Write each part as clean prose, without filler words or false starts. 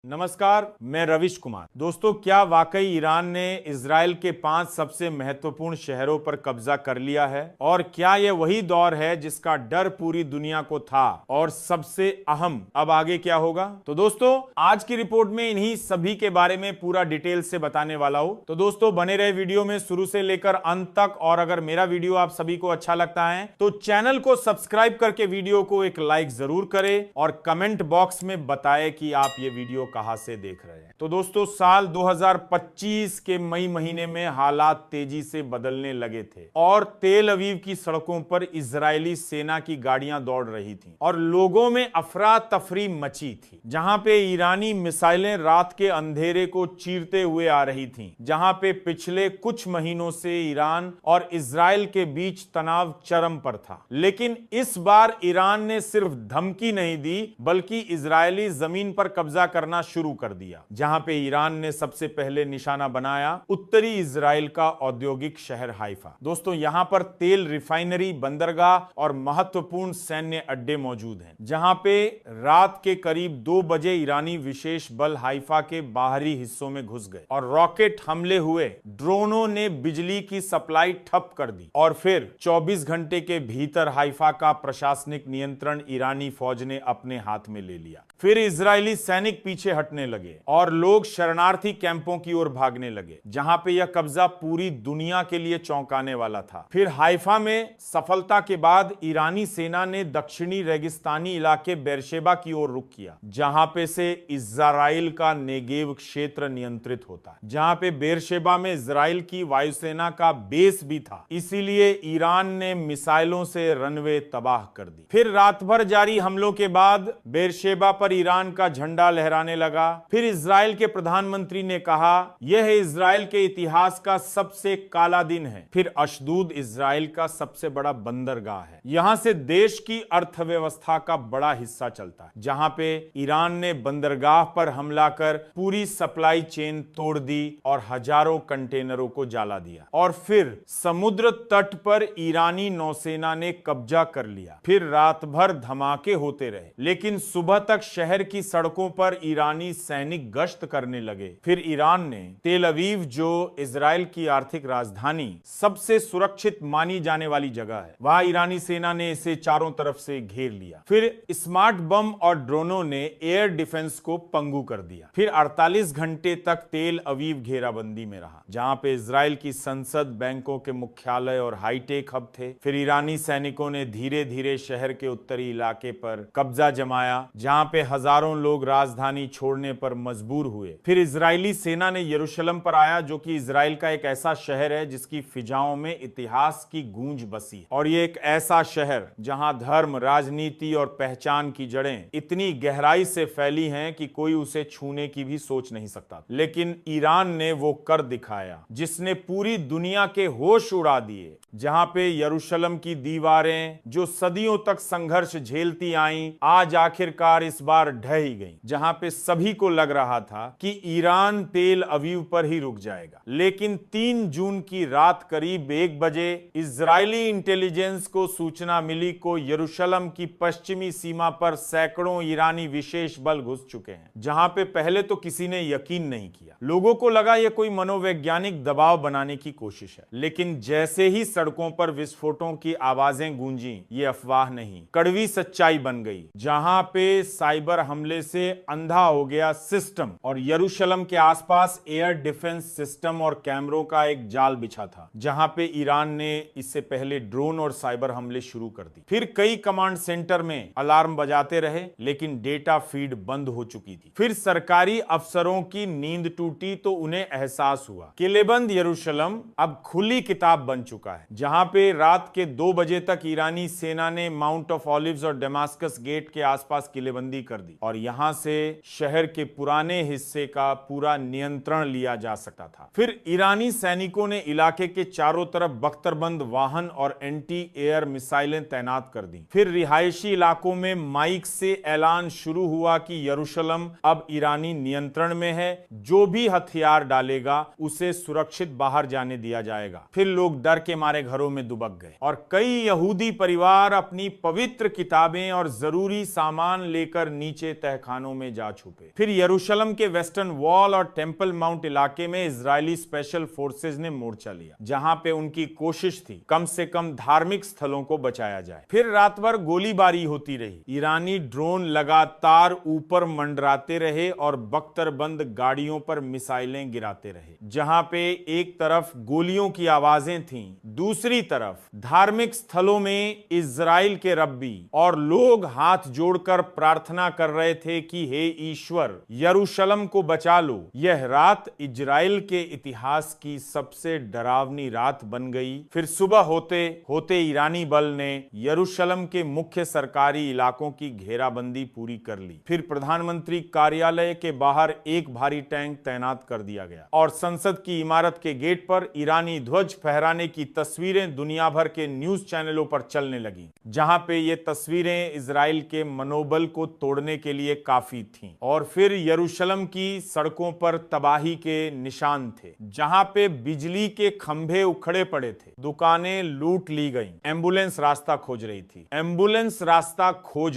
नमस्कार, मैं रविश कुमार। दोस्तों, क्या वाकई ईरान ने इजराइल के 5 सबसे महत्वपूर्ण शहरों पर कब्जा कर लिया है? और क्या यह वही दौर है जिसका डर पूरी दुनिया को था? और सबसे अहम, अब आगे क्या होगा? तो दोस्तों, आज की रिपोर्ट में इन्हीं सभी के बारे में पूरा डिटेल से बताने वाला हूं। तो दोस्तों, बने रहे वीडियो में शुरू से लेकर अंत तक। और अगर मेरा वीडियो आप सभी को अच्छा लगता है तो चैनल को सब्सक्राइब करके वीडियो को एक लाइक जरूर करें और कमेंट बॉक्स में बताएं कि आप ये वीडियो कहां से देख रहे हैं। तो दोस्तों, साल 2025 के मई महीने में हालात तेजी से बदलने लगे थे और तेल अवीव की सड़कों पर इजरायली सेना की गाड़ियां दौड़ रही थीं और लोगों में अफरा तफरी मची थी। जहां पे ईरानी मिसाइलें रात के अंधेरे को चीरते हुए आ रही थीं, जहां पे पिछले कुछ महीनों से ईरान और इजराइल के बीच तनाव चरम पर था। लेकिन इस बार ईरान ने सिर्फ धमकी नहीं दी बल्कि इजरायली जमीन पर कब्जा करना शुरू कर दिया। जहां पे ईरान ने सबसे पहले निशाना बनाया उत्तरी इजराइल का औद्योगिक शहर हाइफा। दोस्तों, यहां पर तेल रिफाइनरी, बंदरगाह और महत्वपूर्ण सैन्य अड्डे मौजूद हैं। जहां पे रात के करीब 2 बजे ईरानी विशेष बल हाइफा के बाहरी हिस्सों में घुस गए और रॉकेट हमले हुए। ड्रोनों ने बिजली की सप्लाई ठप कर दी और फिर 24 घंटे के भीतर हाइफा का प्रशासनिक नियंत्रण ईरानी फौज ने अपने हाथ में ले लिया। फिर इजरायली सैनिक पीछे हटने लगे और लोग शरणार्थी कैंपों की ओर भागने लगे, जहां पे यह कब्जा पूरी दुनिया के लिए चौंकाने वाला था। फिर हाइफा में सफलता के बाद ईरानी सेना ने दक्षिणी रेगिस्तानी इलाके बेरशेबा की ओर रुख किया, जहां पे से इजराइल का नेगेव क्षेत्र नियंत्रित होता है। जहां पे बेरशेबा में इजराइल की वायुसेना का बेस भी था, इसीलिए ईरान ने मिसाइलों से रनवे तबाह कर दी। फिर रात भर जारी हमलों के बाद बेरशेबा पर ईरान का झंडा लहराने लगा। फिर इजराइल के प्रधानमंत्री ने कहा, यह इजराइल के इतिहास का सबसे काला दिन है। फिर अशदूद इजराइल का सबसे बड़ा बंदरगाह है। यहां से देश की अर्थव्यवस्था का बड़ा हिस्सा चलता है। जहां पे ईरान ने बंदरगाह पर हमला कर पूरी सप्लाई चेन तोड़ दी और हजारों कंटेनरों को जला दिया। और फिर समुद्र तट पर ईरानी नौसेना ने कब्जा कर लिया। फिर रात भर धमाके होते रहे, लेकिन सुबह तक शहर की सड़कों पर ईरानी सैनिक गश्त करने लगे। फिर ईरान ने तेल अवीव, जो इजराइल की आर्थिक राजधानी, सबसे सुरक्षित मानी जाने वाली जगह है, वहां ईरानी सेना ने इसे चारों तरफ से घेर लिया। फिर स्मार्ट बम और ड्रोनों ने एयर डिफेंस को पंगु कर दिया। फिर 48 घंटे तक तेल अवीव घेराबंदी में रहा, जहां पे इजराइल की संसद, बैंकों के मुख्यालय और हाईटेक हब थे। फिर ईरानी सैनिकों ने धीरे धीरे शहर के उत्तरी इलाके पर कब्जा जमाया, जहां पे हजारों लोग राजधानी छोड़ने पर मजबूर हुए। फिर इजरायली सेना ने यरूशलेम पर आया, जो कि इजराइल का एक ऐसा शहर है जिसकी फिजाओं में इतिहास की गूंज बसी है। और ये एक ऐसा शहर जहां धर्म, राजनीति और पहचान की जड़ें इतनी गहराई से फैली हैं कि कोई उसे छूने की भी सोच नहीं सकता। लेकिन ईरान ने वो कर दिखाया जिसने पूरी दुनिया के होश उड़ा दिए। जहां पे यरूशलेम की दीवारें, जो सदियों तक संघर्ष झेलती आईं, आज आखिरकार इस बार ढह ही गई। जहां पे सभी को लग रहा था कि ईरान तेल अवीव पर ही रुक जाएगा। लेकिन 3 जून की रात करीब 1 बजे इजरायली इंटेलिजेंस को सूचना मिली को यरूशलेम की पश्चिमी सीमा पर सैकड़ों ईरानी विशेष बल घुस चुके हैं। जहां पे पहले तो किसी ने यकीन नहीं किया। लोगों को लगा यह कोई मनोवैज्ञानिक दबाव बनाने की कोशिश है। लेकिन जैसे ही सड़कों पर विस्फोटों की आवाजें गूंजी, ये अफवाह नहीं, कड़वी सच्चाई बन गई। जहां पे साइबर हमले से अंधा हो गया सिस्टम और यरूशलेम के आसपास एयर डिफेंस सिस्टम और कैमरों का एक जाल बिछा था, जहां पे ईरान ने इससे पहले ड्रोन और साइबर हमले शुरू कर दी। फिर कई कमांड सेंटर में अलार्म बजाते रहे, लेकिन डेटा फीड बंद हो चुकी थी। फिर सरकारी अफसरों की नींद टूटी तो उन्हें एहसास हुआ किलेबंद यरूशलेम अब खुली किताब बन चुका है। जहां पे रात के 2 बजे तक ईरानी सेना ने माउंट ऑफ ऑलिव्स और डेमास्कस गेट के आसपास किलेबंदी कर दी और यहां से शहर के पुराने हिस्से का पूरा नियंत्रण लिया जा सकता था। फिर ईरानी सैनिकों ने इलाके के चारों तरफ बख्तरबंद वाहन और एंटी एयर मिसाइलें तैनात कर दी। फिर रिहायशी इलाकों में माइक से ऐलान शुरू हुआ कि यरूशलेम अब ईरानी नियंत्रण में है, जो भी हथियार डालेगा उसे सुरक्षित बाहर जाने दिया जाएगा। फिर लोग डर के मारे घरों में दुबक गए और कई यहूदी परिवार अपनी पवित्र किताबें और जरूरी सामान लेकर नीचे तहखानों में जा छुपे। पे। फिर यरूशलेम के वेस्टर्न वॉल और टेम्पल माउंट इलाके में इजरायली स्पेशल फोर्सेज ने मोर्चा लिया, जहां पे उनकी कोशिश थी कम से कम धार्मिक स्थलों को बचाया जाए। फिर रात भर गोलीबारी होती रही, ईरानी ड्रोन लगातार ऊपर मंडराते रहे और बख्तरबंद गाड़ियों पर मिसाइलें गिराते रहे। जहां पे एक तरफ गोलियों की आवाजें थीं, दूसरी तरफ धार्मिक स्थलों में इजराइल के रब्बी और लोग हाथ जोड़कर प्रार्थना कर रहे थे कि हे ईश्वर, यरूशलेम को बचा लो। यह रात इजराइल के इतिहास की सबसे डरावनी रात बन गई। फिर सुबह होते होते ईरानी बल ने यरूशलेम के मुख्य सरकारी इलाकों की घेराबंदी पूरी कर ली। फिर प्रधानमंत्री कार्यालय के बाहर एक भारी टैंक तैनात कर दिया गया और संसद की इमारत के गेट पर ईरानी ध्वज फहराने की तस्वीरें दुनिया भर के न्यूज चैनलों पर चलने लगी, जहां पे ये तस्वीरें इजराइल के मनोबल को तोड़ने के लिए काफी थीं। और फिर यरूशलेम की सड़कों पर तबाही के निशान थे, जहां पे बिजली के खंभे उखड़े पड़े थे, दुकानें लूट ली गईं, एम्बुलेंस रास्ता खोज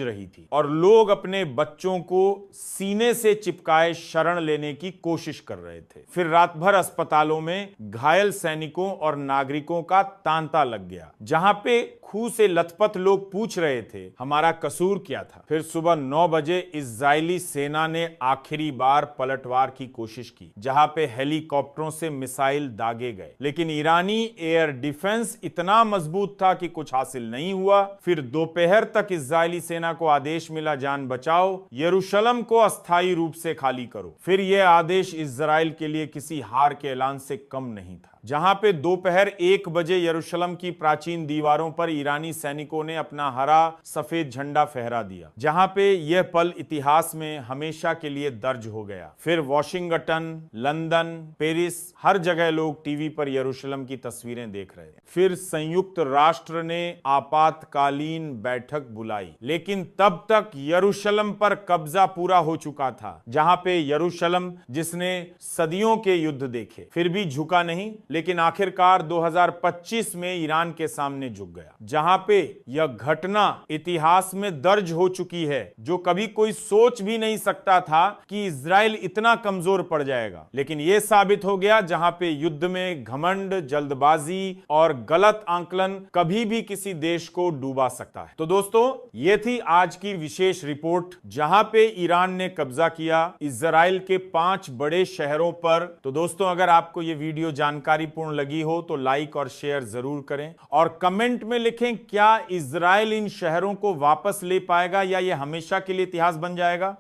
रही थी और लोग अपने बच्चों को सीने से चिपकाए शरण लेने की कोशिश कर रहे थे। फिर रात भर अस्पतालों में घायल सैनिकों और नागरिकों का तांता लग गया, जहां पे खूह से लथपथ लोग पूछ रहे थे हमारा कसूर क्या था। फिर सुबह 9 बजे इजरायली सेना ने आखिरी बार पलटवार की कोशिश की, जहां पे हेलीकॉप्टरों से मिसाइल दागे गए, लेकिन ईरानी एयर डिफेंस इतना मजबूत था कि कुछ हासिल नहीं हुआ। फिर दोपहर तक इजरायली सेना को आदेश मिला, जान बचाओ, यरूशलेम को अस्थायी रूप से खाली करो। फिर यह आदेश इजराइल के लिए किसी हार के ऐलान से कम नहीं था। जहां पे दोपहर 1 बजे यरूशलेम की प्राचीन दीवारों पर ईरानी सैनिकों ने अपना हरा सफेद झंडा फहरा दिया, जहां पे यह पल इतिहास में हमेशा के लिए दर्ज हो गया। फिर वॉशिंगटन, लंदन, पेरिस, हर जगह लोग टीवी पर यरूशलेम की तस्वीरें देख रहे थे। फिर संयुक्त राष्ट्र ने आपातकालीन बैठक बुलाई, लेकिन तब तक यरूशलेम पर कब्जा पूरा हो चुका था, जहां पे यरूशलेम जिसने सदियों के युद्ध देखे फिर भी झुका नहीं, लेकिन आखिरकार 2025 में ईरान के सामने झुक गया, जहां पे यह घटना इतिहास में दर्ज हो चुकी है, जो कभी कोई सोच भी नहीं सकता था कि इजराइल इतना कमजोर पड़ जाएगा। लेकिन यह साबित हो गया, जहां पे युद्ध में घमंड, जल्दबाजी और गलत आंकलन कभी भी किसी देश को डूबा सकता है। तो दोस्तों, ये थी आज की विशेष रिपोर्ट, जहां पे ईरान ने कब्जा किया इजराइल के 5 बड़े शहरों पर। तो दोस्तों, अगर आपको यह वीडियो जानकारीपूर्ण लगी हो तो लाइक और शेयर जरूर करें और कमेंट में लिखें, क्या इजराइल इन शहरों को वापस ले पाएगा या यह हमेशा के लिए इतिहास बन जाएगा।